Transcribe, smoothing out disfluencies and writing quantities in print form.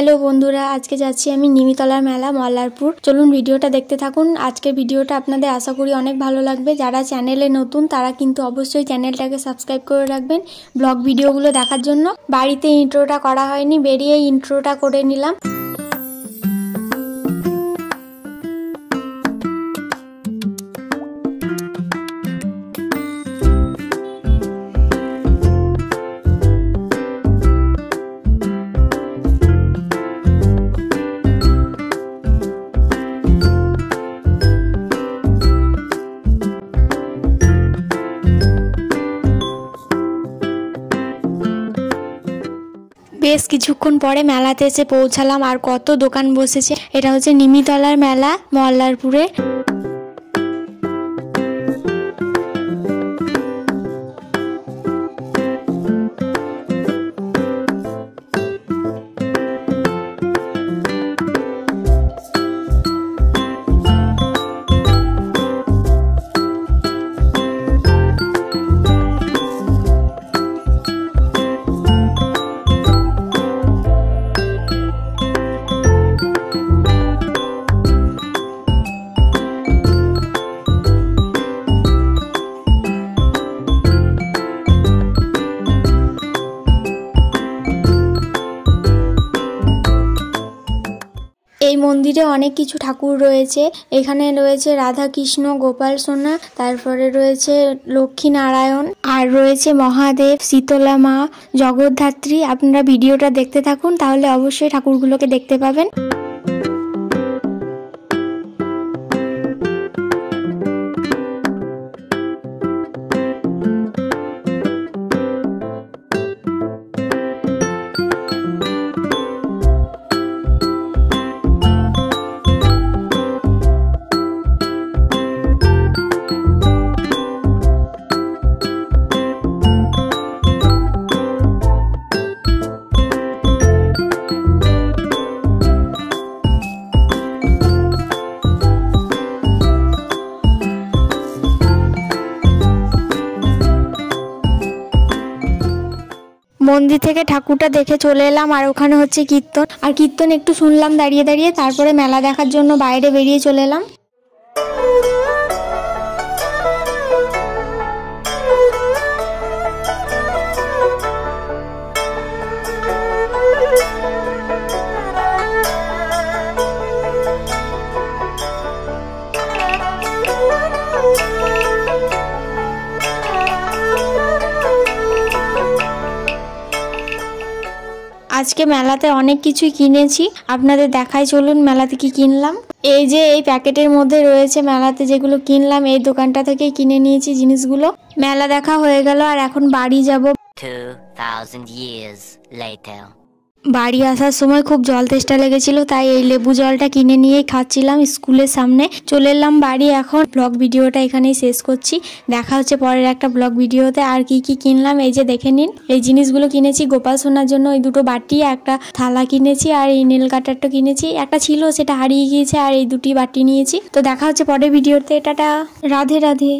Hello বন্ধুরা, আজকে যাচ্ছি আমি নিমিতলার মেলা মল্লারপুর। চলুন ভিডিওটা দেখতে থাকুন। আজকের ভিডিওটা আপনাদের আশা করি অনেক ভালো লাগবে। যারা চ্যানেলে নতুন তারা কিন্তু অবশ্যই চ্যানেলটাকে সাবস্ক্রাইব করে রাখবেন ব্লগ ভিডিওগুলো দেখার জন্য। বাড়িতে ইন্ট্রোটা করা হয়নি, বেরিয়ে ইন্ট্রোটা করে নিলাম। বেশ কিছুক্ষণ পরে মেলাতে এসে পৌঁছালাম। আর কত দোকান বসেছে। এটা হচ্ছে নিমিতলার মেলা মল্লারপুরে। এই মন্দিরে অনেক কিছু ঠাকুর রয়েছে। এখানে রয়েছে রাধা কৃষ্ণ, গোপাল সোনা, তারপরে রয়েছে লক্ষ্মী নারায়ণ, আর রয়েছে মহাদেব, শীতলা মা, জগদ্ধাত্রী। আপনারা ভিডিওটা দেখতে থাকুন, তাহলে অবশ্যই ঠাকুরগুলোকে দেখতে পাবেন। মন্দির থেকে ঠাকুরটা দেখে চলে এলাম। আর ওখানে হচ্ছে কীর্তন, আর কীর্তন একটু শুনলাম দাঁড়িয়ে দাঁড়িয়ে। তারপরে মেলা দেখার জন্য বাইরে বেরিয়ে চলে এলাম। আজকে মেলাতে অনেক কিছুই কিনেছি, আপনাদের দেখাই চলুন মেলাতে কি কিনলাম। এই যে এই প্যাকেটের মধ্যে রয়েছে মেলাতে যেগুলো কিনলাম, এই দোকানটা থেকে কিনে নিয়েছি জিনিসগুলো। মেলা দেখা হয়ে গেল, আর এখন বাড়ি যাব। 2000 years later. বাড়ি আসার সময় খুব জল তেষ্টা লেগেছিল, তাই এই লেবু জলটা কিনে নিয়েই খাচ্ছিলাম স্কুলের সামনে। চলে এলাম বাড়ি। এখন ব্লগ ভিডিওটা এখানেই শেষ করছি। দেখা হচ্ছে পরের একটা ব্লগ ভিডিওতে। আর কি কি কিনলাম এই যে দেখে নিন। এই জিনিসগুলো কিনেছি গোপাল সোনার জন্য, এই দুটো বাটি, একটা থালা কিনেছি, আর এই নেল কাটারটা কিনেছি। একটা ছিল সেটা হারিয়ে গিয়েছে, আর এই দুটি বাটি নিয়েছি। তো দেখা হচ্ছে পরের ভিডিওতে। টাটা, রাধে রাধে।